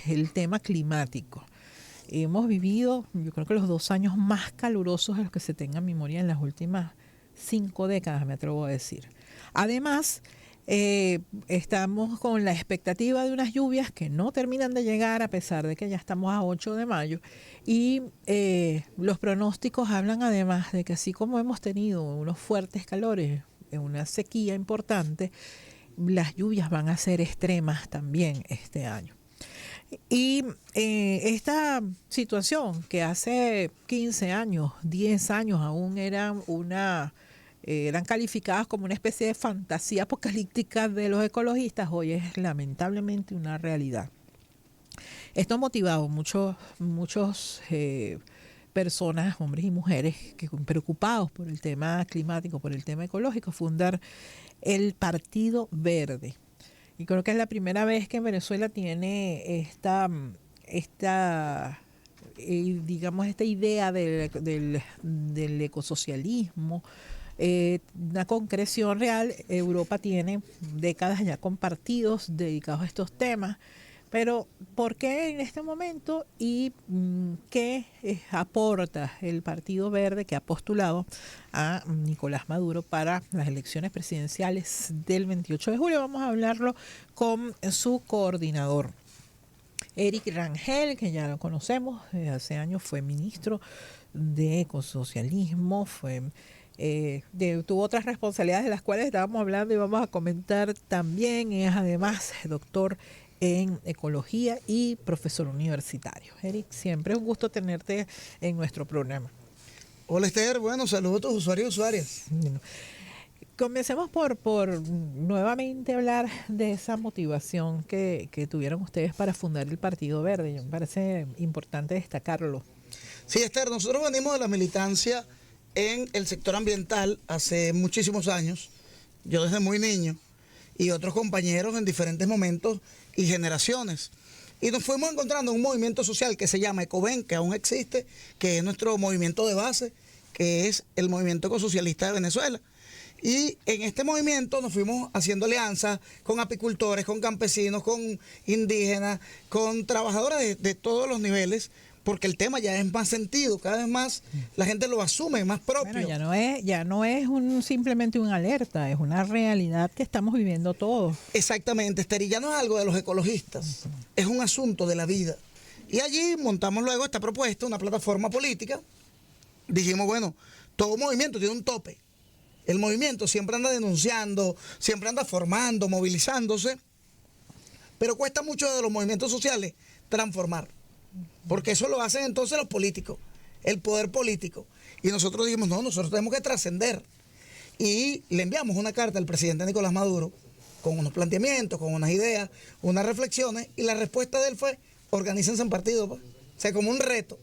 el tema climático. Hemos vivido, yo creo que los 2 años más calurosos de los que se tenga memoria en las últimas 5 décadas, me atrevo a decir. Además, estamos con la expectativa de unas lluvias que no terminan de llegar a pesar de que ya estamos a 8 de mayo y los pronósticos hablan además de que así como hemos tenido unos fuertes calores, una sequía importante, las lluvias van a ser extremas también este año. Y esta situación que hace 15 años, 10 años aún eran calificadas como una especie de fantasía apocalíptica de los ecologistas, hoy es lamentablemente una realidad. Esto ha motivado muchos personas, hombres y mujeres, que preocupados por el tema climático, por el tema ecológico, fundar el Partido Verde. Y creo que es la primera vez que Venezuela tiene digamos, esta idea del ecosocialismo, una concreción real. Europa tiene décadas ya con partidos dedicados a estos temas, pero ¿por qué en este momento y qué aporta el Partido Verde que ha postulado a Nicolás Maduro para las elecciones presidenciales del 28 de julio? Vamos a hablarlo con su coordinador, Eric Rangel, que ya lo conocemos, hace años fue ministro de ecosocialismo, tuvo otras responsabilidades de las cuales estábamos hablando y vamos a comentar también. Es además doctor en ecología y profesor universitario. Eric, siempre es un gusto tenerte en nuestro programa. Hola Esther, bueno, saludos a tus usuarios y usuarias. Bueno, comencemos por nuevamente hablar de esa motivación que tuvieron ustedes para fundar el Partido Verde. Me parece importante destacarlo. Sí, Esther, nosotros venimos de la militancia en el sector ambiental hace muchísimos años, yo desde muy niño, y otros compañeros en diferentes momentos y generaciones. Y nos fuimos encontrando un movimiento social que se llama Ecoven, que aún existe, que es nuestro movimiento de base, que es el movimiento ecosocialista de Venezuela. Y en este movimiento nos fuimos haciendo alianzas con apicultores, con campesinos, con indígenas, con trabajadores de todos los niveles, porque el tema ya es más sentido, cada vez más la gente lo asume, más propio. Bueno, ya no es simplemente una alerta, es una realidad que estamos viviendo todos. Exactamente, Esther, y ya no es algo de los ecologistas, es un asunto de la vida. Y allí montamos luego esta propuesta, una plataforma política. Dijimos, bueno, todo movimiento tiene un tope. El movimiento siempre anda denunciando, siempre anda formando, movilizándose, pero cuesta mucho de los movimientos sociales transformar. Porque eso lo hacen entonces los políticos, el poder político. Y nosotros dijimos, no, nosotros tenemos que trascender. Y le enviamos una carta al presidente Nicolás Maduro con unos planteamientos, con unas ideas, unas reflexiones, y la respuesta de él fue, organícense en partido, pues. O sea, como un reto.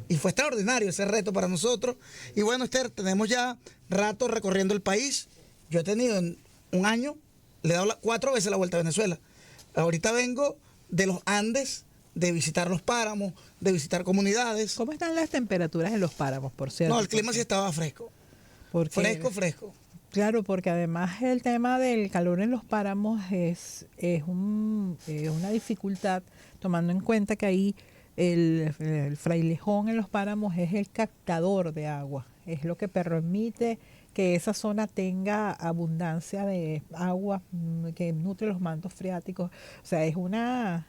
Y fue extraordinario ese reto para nosotros. Y bueno, Esther, tenemos ya rato recorriendo el país. Yo he tenido en un año, le he dado 4 veces la vuelta a Venezuela. Ahorita vengo de los Andes, de visitar los páramos, de visitar comunidades. ¿Cómo están las temperaturas en los páramos, por cierto? No, el clima sí estaba fresco. Fresco. Claro, porque además el tema del calor en los páramos es una dificultad, tomando en cuenta que ahí el frailejón en los páramos es el captador de agua, es lo que permite que esa zona tenga abundancia de agua que nutre los mantos freáticos. O sea, es una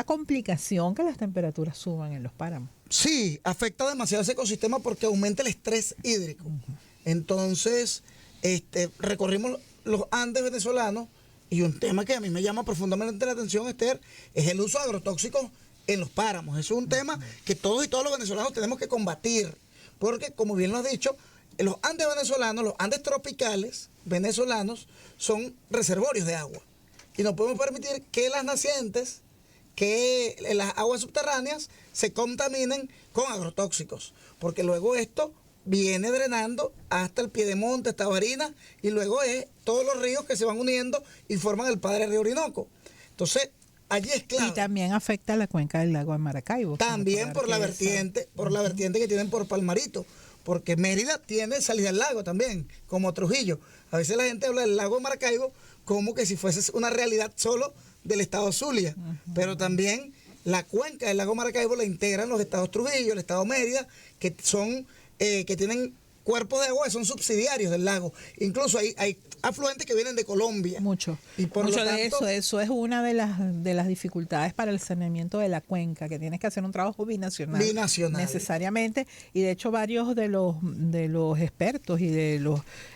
complicación que las temperaturas suban en los páramos. Sí, afecta demasiado ese ecosistema porque aumenta el estrés hídrico. Entonces, recorrimos los Andes venezolanos y un tema que a mí me llama profundamente la atención, Esther, es el uso de agrotóxicos en los páramos. Eso es un tema que todos y todos los venezolanos tenemos que combatir, porque como bien lo has dicho, los Andes venezolanos, los Andes tropicales venezolanos son reservorios de agua y no podemos permitir que las nacientes, que las aguas subterráneas se contaminen con agrotóxicos, porque luego esto viene drenando hasta el piedemonte, hasta Barinas, y luego es todos los ríos que se van uniendo y forman el padre río Orinoco. Entonces, allí es clave. Y también afecta a la cuenca del lago de Maracaibo. También por la vertiente que tienen por Palmarito, porque Mérida tiene salida al lago también, como Trujillo. A veces la gente habla del lago de Maracaibo como que si fuese una realidad solo del estado Zulia, pero también la cuenca del lago Maracaibo la integran los estados Trujillo, el estado Mérida, que son que tienen cuerpos de agua que son subsidiarios del lago. Incluso hay afluentes que vienen de Colombia. Mucho. Y por Mucho lo de tanto, eso es una de las dificultades para el saneamiento de la cuenca, que tienes que hacer un trabajo binacional. Binacional. Necesariamente. Y de hecho varios de los expertos y de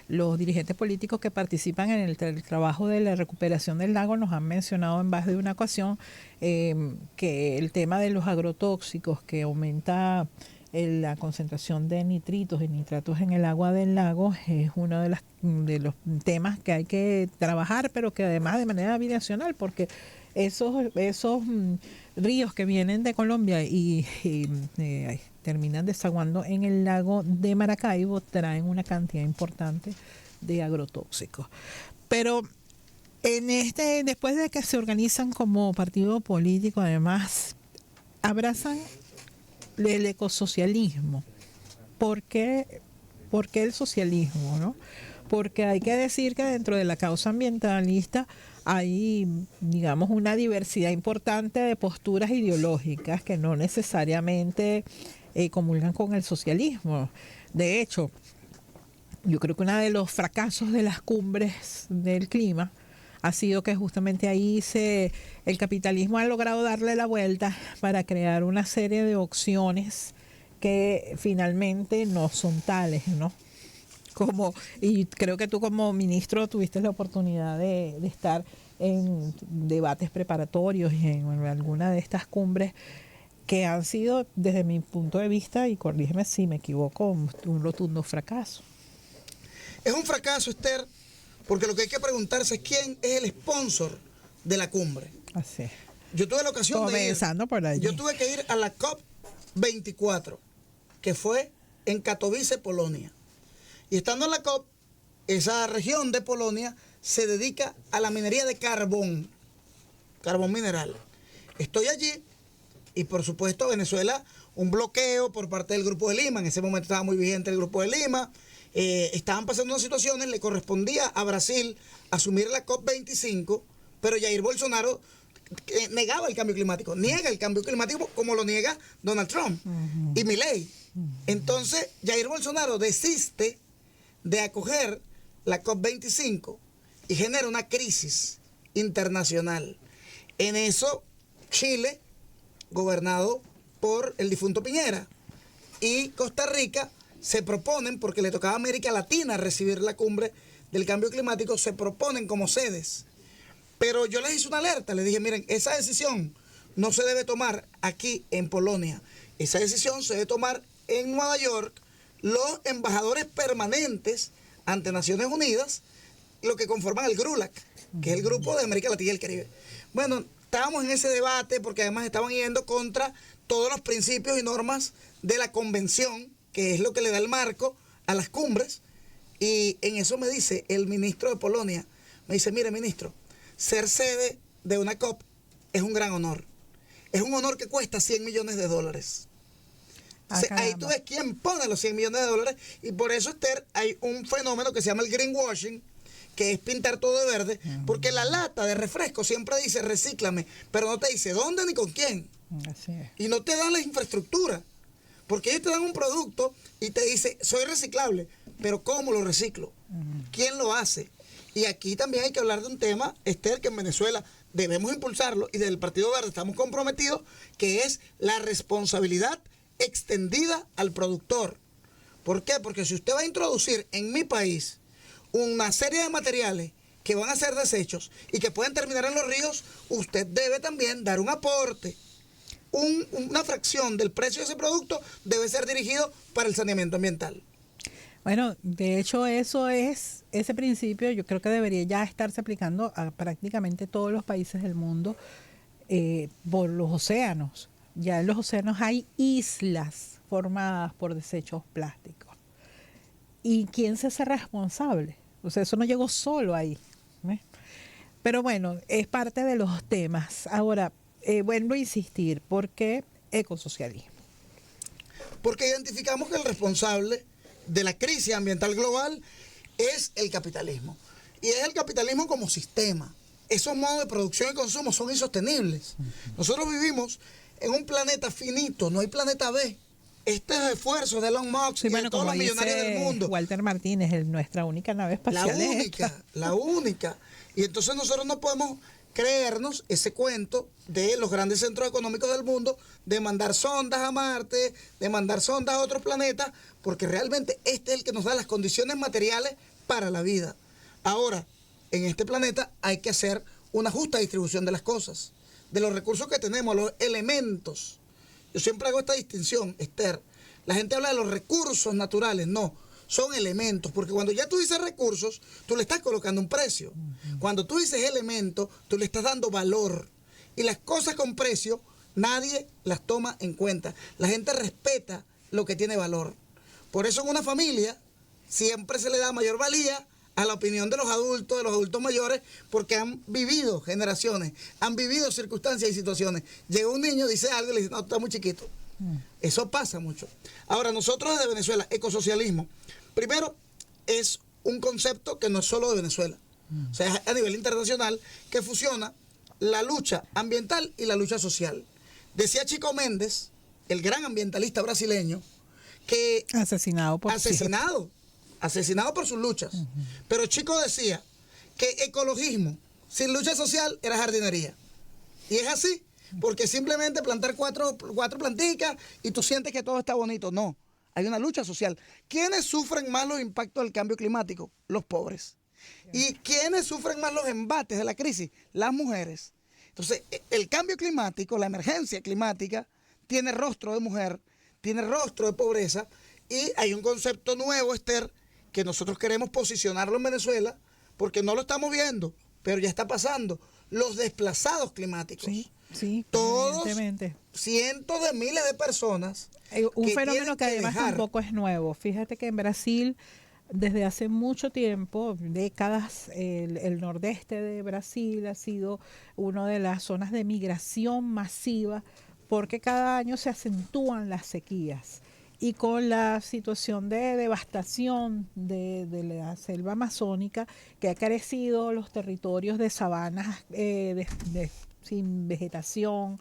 los dirigentes políticos que participan en el trabajo de la recuperación del lago nos han mencionado en más de una ocasión que el tema de los agrotóxicos que aumenta la concentración de nitritos y nitratos en el agua del lago es uno de los temas que hay que trabajar, pero que además de manera binacional, porque esos ríos que vienen de Colombia y terminan desaguando en el lago de Maracaibo traen una cantidad importante de agrotóxicos. Pero después de que se organizan como partido político, además abrazan el ecosocialismo. ¿Por qué el socialismo, no? Porque hay que decir que dentro de la causa ambientalista hay, digamos, una diversidad importante de posturas ideológicas que no necesariamente comulgan con el socialismo. De hecho, yo creo que uno de los fracasos de las cumbres del clima ha sido que justamente ahí el capitalismo ha logrado darle la vuelta para crear una serie de opciones que finalmente no son tales, ¿no? Y creo que tú como ministro tuviste la oportunidad de estar en debates preparatorios y en alguna de estas cumbres que han sido, desde mi punto de vista, y corrígeme si me equivoco, un rotundo fracaso. Es un fracaso, Esther, porque lo que hay que preguntarse es quién es el sponsor de la cumbre. Así es. Yo tuve la ocasión Comenzando por allí. Yo tuve que ir a la COP24, que fue en Katowice, Polonia. Y estando en la COP, esa región de Polonia se dedica a la minería de carbón mineral. Estoy allí y por supuesto Venezuela, un bloqueo por parte del Grupo de Lima. En ese momento estaba muy vigente el Grupo de Lima. Estaban pasando unas situaciones, le correspondía a Brasil asumir la COP25, pero Jair Bolsonaro negaba el cambio climático, niega el cambio climático como lo niega Donald Trump y Milei. Entonces Jair Bolsonaro desiste de acoger la COP25 y genera una crisis internacional. En eso Chile, gobernado por el difunto Piñera, y Costa Rica se proponen, porque le tocaba a América Latina recibir la cumbre del cambio climático, se proponen como sedes. Pero yo les hice una alerta, les dije, miren, esa decisión no se debe tomar aquí en Polonia, esa decisión se debe tomar en Nueva York, los embajadores permanentes ante Naciones Unidas, lo que conforman el GRULAC, que es el Grupo de América Latina y el Caribe. Bueno, estábamos en ese debate porque además estaban yendo contra todos los principios y normas de la convención, que es lo que le da el marco a las cumbres, y en eso me dice el ministro de Polonia, me dice, mire ministro, ser sede de una COP es un gran honor. Es un honor que cuesta $100 millones. Ahí tú ves quién pone los $100 millones, y por eso, Esther, hay un fenómeno que se llama el greenwashing, que es pintar todo de verde, porque la lata de refresco siempre dice recíclame, pero no te dice dónde ni con quién. Así es. Y no te dan la infraestructura, porque ellos te dan un producto y te dice soy reciclable, pero ¿cómo lo reciclo? ¿Quién lo hace? Y aquí también hay que hablar de un tema, Esther, que en Venezuela debemos impulsarlo, y del Partido Verde estamos comprometidos, que es la responsabilidad extendida al productor. ¿Por qué? Porque si usted va a introducir en mi país una serie de materiales que van a ser desechos y que pueden terminar en los ríos, usted debe también dar un aporte. Una fracción del precio de ese producto debe ser dirigido para el saneamiento ambiental. Bueno, de hecho ese principio yo creo que debería ya estarse aplicando a prácticamente todos los países del mundo por los océanos. Ya en los océanos hay islas formadas por desechos plásticos. ¿Y quién se hace responsable? O sea, eso no llegó solo ahí. Pero bueno, es parte de los temas. Ahora, vuelvo a insistir, ¿por qué ecosocialismo? Porque identificamos que el responsable de la crisis ambiental global es el capitalismo. Y es el capitalismo como sistema. esos modos de producción y consumo son insostenibles. Nosotros vivimos en un planeta finito, no hay planeta B. Este es el esfuerzo de Elon Musk y de todos los millonarios del mundo. Walter Martínez, nuestra única nave espacial. La única. Y entonces nosotros no podemos creernos ese cuento de los grandes centros económicos del mundo, de mandar sondas a Marte, de mandar sondas a otros planetas, porque realmente este es el que nos da las condiciones materiales para la vida. Ahora, en este planeta hay que hacer una justa distribución de las cosas, de los recursos que tenemos, los elementos. Yo siempre hago esta distinción, Esther. La gente habla de los recursos naturales, no, son elementos, porque cuando ya tú dices recursos, tú le estás colocando un precio. Cuando tú dices elementos, tú le estás dando valor. Y las cosas con precio, nadie las toma en cuenta. La gente respeta lo que tiene valor. Por eso en una familia siempre se le da mayor valía a la opinión de los adultos mayores, porque han vivido generaciones, han vivido circunstancias y situaciones. Llega un niño, dice algo y le dice, no, tú estás muy chiquito. Eso pasa mucho. Ahora, nosotros desde Venezuela, ecosocialismo, primero, es un concepto que no es solo de Venezuela. O sea, es a nivel internacional, que fusiona la lucha ambiental y la lucha social. Decía Chico Méndez, el gran ambientalista brasileño, que... Asesinado por sus luchas. Pero Chico decía que ecologismo sin lucha social era jardinería. Y es así, porque simplemente plantar cuatro planticas y tú sientes que todo está bonito. No, hay una lucha social. ¿Quiénes sufren más los impactos del cambio climático? Los pobres. ¿Y quiénes sufren más los embates de la crisis? Las mujeres. Entonces, el cambio climático, la emergencia climática, tiene rostro de mujer, tiene rostro de pobreza, y hay un concepto nuevo, Esther, que nosotros queremos posicionarlo en Venezuela, porque no lo estamos viendo, pero ya está pasando. Los desplazados climáticos. Sí, todos, cientos de miles de personas. Un fenómeno que además tampoco es nuevo. Fíjate que en Brasil, desde hace mucho tiempo, décadas, el nordeste de Brasil ha sido una de las zonas de migración masiva, porque cada año se acentúan las sequías. Y con la situación de devastación de la selva amazónica, que ha crecido los territorios de sabanas sin vegetación,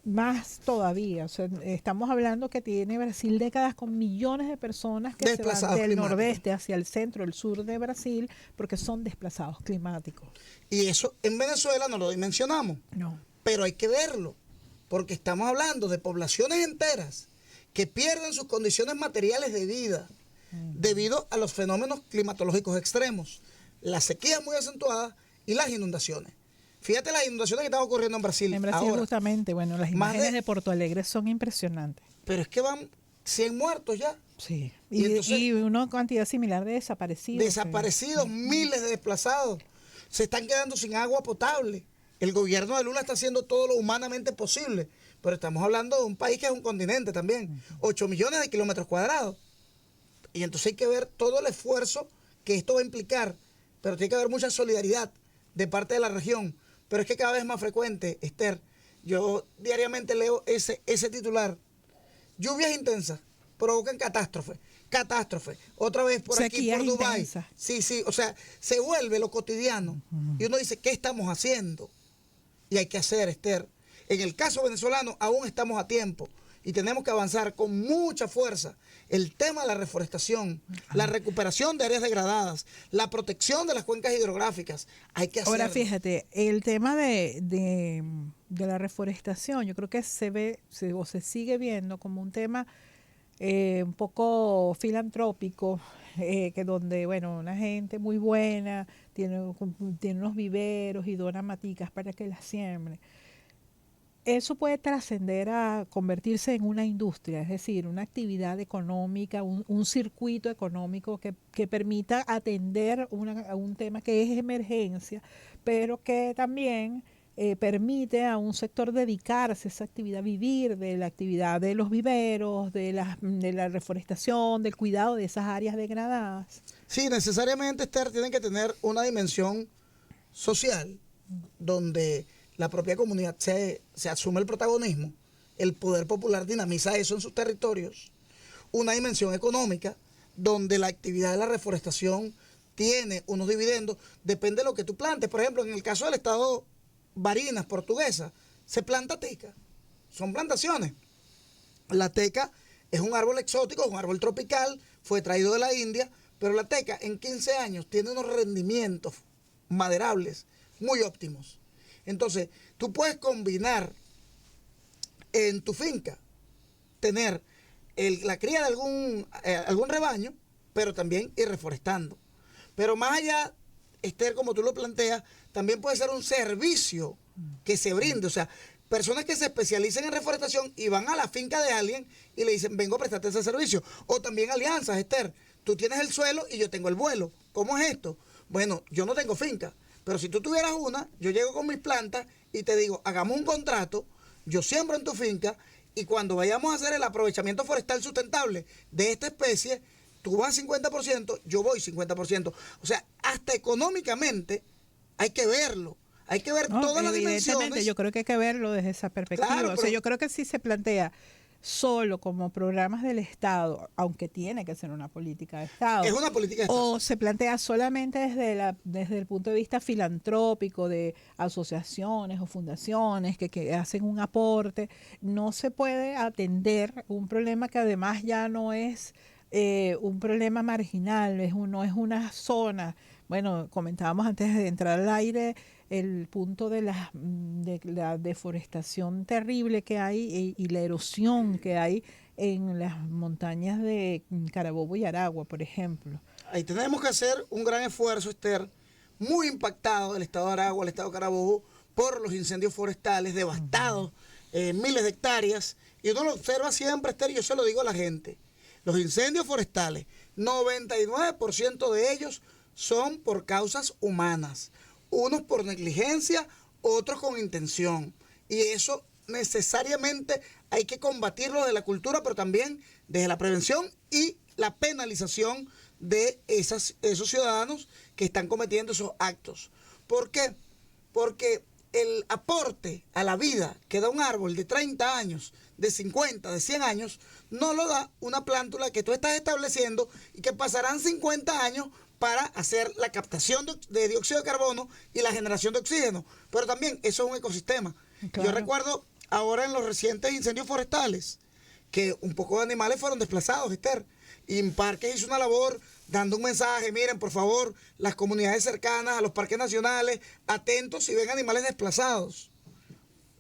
más todavía. O sea, estamos hablando que tiene Brasil décadas con millones de personas que se van del nordeste hacia el centro, el sur de Brasil, porque son desplazados climáticos. Y eso en Venezuela no lo dimensionamos. No. Pero hay que verlo, porque estamos hablando de poblaciones enteras que pierden sus condiciones materiales de vida debido a los fenómenos climatológicos extremos, las sequías muy acentuadas y las inundaciones. Fíjate las inundaciones que están ocurriendo en Brasil. En Brasil ahora, justamente, bueno, las imágenes de Porto Alegre son impresionantes. Pero es que van 100 muertos ya. Sí, y una cantidad similar de desaparecidos. Desaparecidos, miles de desplazados. Se están quedando sin agua potable. El gobierno de Lula está haciendo todo lo humanamente posible, pero estamos hablando de un país que es un continente también, 8 millones de kilómetros cuadrados. Y entonces hay que ver todo el esfuerzo que esto va a implicar, pero tiene que haber mucha solidaridad de parte de la región. Pero es que cada vez es más frecuente, Esther. Yo diariamente leo ese titular. Lluvias intensas provocan catástrofe. Catástrofe. Otra vez por sequías aquí, por Dubái. Intensas. Sí, o sea, se vuelve lo cotidiano. Y uno dice, ¿qué estamos haciendo? Y hay que hacer, Esther. En el caso venezolano aún estamos a tiempo y tenemos que avanzar con mucha fuerza. El tema de la reforestación, la recuperación de áreas degradadas, la protección de las cuencas hidrográficas, hay que hacerlo. Ahora fíjate, el tema de la reforestación, yo creo que se sigue viendo como un tema un poco filantrópico, que donde, bueno, una gente muy buena tiene unos viveros y dona maticas para que las siembre. Eso puede trascender a convertirse en una industria, es decir, una actividad económica, un circuito económico que permita atender a un tema que es emergencia, pero que también permite a un sector dedicarse a esa actividad, vivir de la actividad de los viveros, de la reforestación, del cuidado de esas áreas degradadas. Sí, necesariamente, Esther, tienen que tener una dimensión social donde la propia comunidad se asume el protagonismo, el poder popular dinamiza eso en sus territorios, una dimensión económica donde la actividad de la reforestación tiene unos dividendos, depende de lo que tú plantes. Por ejemplo, en el caso del estado Barinas, Portuguesa, se planta teca, son plantaciones. La teca es un árbol exótico, es un árbol tropical, fue traído de la India, pero la teca en 15 años tiene unos rendimientos maderables muy óptimos. Entonces, tú puedes combinar en tu finca, tener la cría de algún rebaño, pero también ir reforestando. Pero más allá, Esther, como tú lo planteas, también puede ser un servicio que se brinde. O sea, personas que se especialicen en reforestación y van a la finca de alguien y le dicen, vengo a prestarte ese servicio. O también alianzas, Esther. Tú tienes el suelo y yo tengo el vuelo. ¿Cómo es esto? Bueno, yo no tengo finca, pero si tú tuvieras una, yo llego con mis plantas y te digo, hagamos un contrato, yo siembro en tu finca y cuando vayamos a hacer el aprovechamiento forestal sustentable de esta especie, tú vas 50%, yo voy 50%. O sea, hasta económicamente hay que verlo. Hay que ver todas las dimensiones. Yo creo que hay que verlo desde esa perspectiva. Claro, o sea, yo creo que si se plantea solo como programas del Estado, aunque tiene que ser una política de Estado. Es una política de Estado. O se plantea solamente desde el punto de vista filantrópico de asociaciones o fundaciones que hacen un aporte, no se puede atender un problema que además ya no es un problema marginal, no es una zona. Bueno, comentábamos antes de entrar al aire el punto de la deforestación terrible que hay y la erosión que hay en las montañas de Carabobo y Aragua, por ejemplo. Ahí tenemos que hacer un gran esfuerzo, Esther, muy impactado el estado de Aragua, el estado de Carabobo, por los incendios forestales devastados, miles de hectáreas. Y uno lo observa siempre, Esther, y yo se lo digo a la gente. Los incendios forestales, 99% de ellos son por causas humanas. Unos por negligencia, otros con intención. Y eso necesariamente hay que combatirlo de la cultura, pero también desde la prevención y la penalización de esos ciudadanos que están cometiendo esos actos. ¿Por qué? Porque el aporte a la vida que da un árbol de 30 años, de 50, de 100 años, no lo da una plántula que tú estás estableciendo y que pasarán 50 años para hacer la captación de dióxido de carbono y la generación de oxígeno. Pero también eso es un ecosistema. Claro. Yo recuerdo ahora en los recientes incendios forestales que un poco de animales fueron desplazados, Esther. Y en Parques hizo una labor dando un mensaje, miren, por favor, las comunidades cercanas a los parques nacionales, atentos si ven animales desplazados.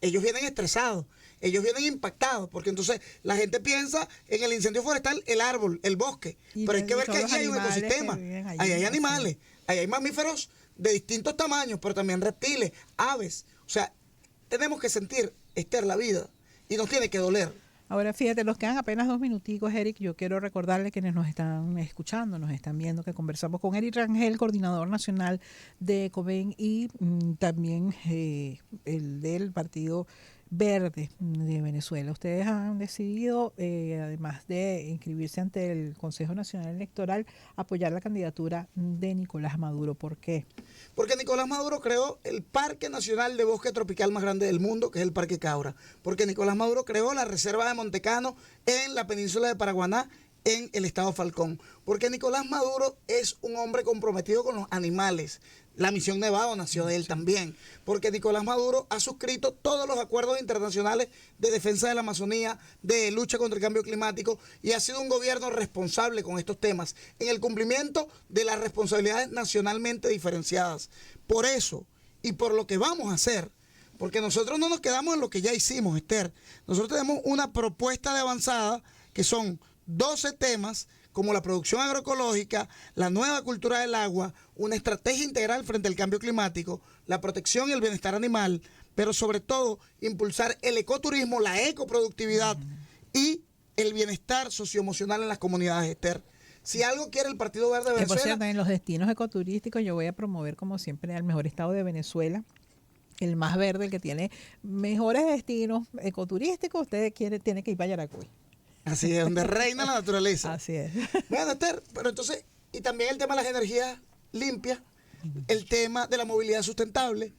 Ellos vienen estresados, ellos vienen impactados, porque entonces la gente piensa en el incendio forestal, el árbol, el bosque, pero hay que ver que allí hay un ecosistema, ahí hay animales, ahí hay mamíferos de distintos tamaños, pero también reptiles, aves. O sea, tenemos que sentir, Esther, la vida, y nos tiene que doler. Ahora, fíjate, nos quedan apenas 2 minuticos, Eric. Yo quiero recordarle a quienes nos están escuchando, nos están viendo, que conversamos con Eric Rangel, coordinador nacional de ECOVEN y también el del Partido Verde de Venezuela. Ustedes han decidido, además de inscribirse ante el Consejo Nacional Electoral, apoyar la candidatura de Nicolás Maduro. ¿Por qué? Porque Nicolás Maduro creó el Parque Nacional de Bosque Tropical más grande del mundo, que es el Parque Caura. Porque Nicolás Maduro creó la Reserva de Montecano en la península de Paraguaná, en el estado Falcón. Porque Nicolás Maduro es un hombre comprometido con los animales. La Misión Nevado nació de él también, porque Nicolás Maduro ha suscrito todos los acuerdos internacionales de defensa de la Amazonía, de lucha contra el cambio climático, y ha sido un gobierno responsable con estos temas, en el cumplimiento de las responsabilidades nacionalmente diferenciadas. Por eso, y por lo que vamos a hacer, porque nosotros no nos quedamos en lo que ya hicimos, Esther. Nosotros tenemos una propuesta de avanzada, que son 12 temas, como la producción agroecológica, la nueva cultura del agua, una estrategia integral frente al cambio climático, la protección y el bienestar animal, pero sobre todo impulsar el ecoturismo, la ecoproductividad y el bienestar socioemocional en las comunidades, Esther. Si algo quiere el Partido Verde de Venezuela... Por cierto, en los destinos ecoturísticos yo voy a promover, como siempre, al mejor estado de Venezuela, el más verde, el que tiene mejores destinos ecoturísticos. Usted tiene que ir para Yaracuy. Así es, donde reina la naturaleza. Así es. Bueno, Esther, pero entonces, y también el tema de las energías limpias, el tema de la movilidad sustentable.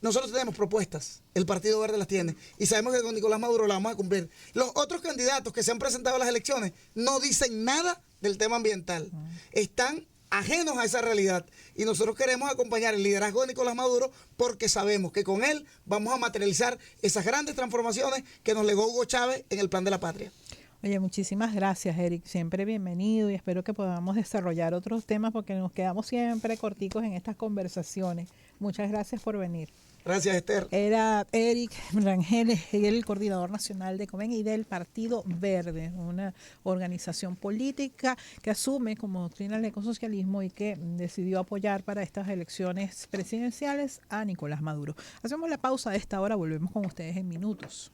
Nosotros tenemos propuestas, el Partido Verde las tiene, y sabemos que con Nicolás Maduro las vamos a cumplir. Los otros candidatos que se han presentado a las elecciones no dicen nada del tema ambiental. Están ajenos a esa realidad. Y nosotros queremos acompañar el liderazgo de Nicolás Maduro porque sabemos que con él vamos a materializar esas grandes transformaciones que nos legó Hugo Chávez en el Plan de la Patria. Oye, muchísimas gracias, Eric. Siempre bienvenido y espero que podamos desarrollar otros temas porque nos quedamos siempre corticos en estas conversaciones. Muchas gracias por venir. Gracias, Esther. Era Eric Rangel, el coordinador nacional de COVEN y del Partido Verde, una organización política que asume como doctrina el ecosocialismo y que decidió apoyar para estas elecciones presidenciales a Nicolás Maduro. Hacemos la pausa de esta hora, volvemos con ustedes en minutos.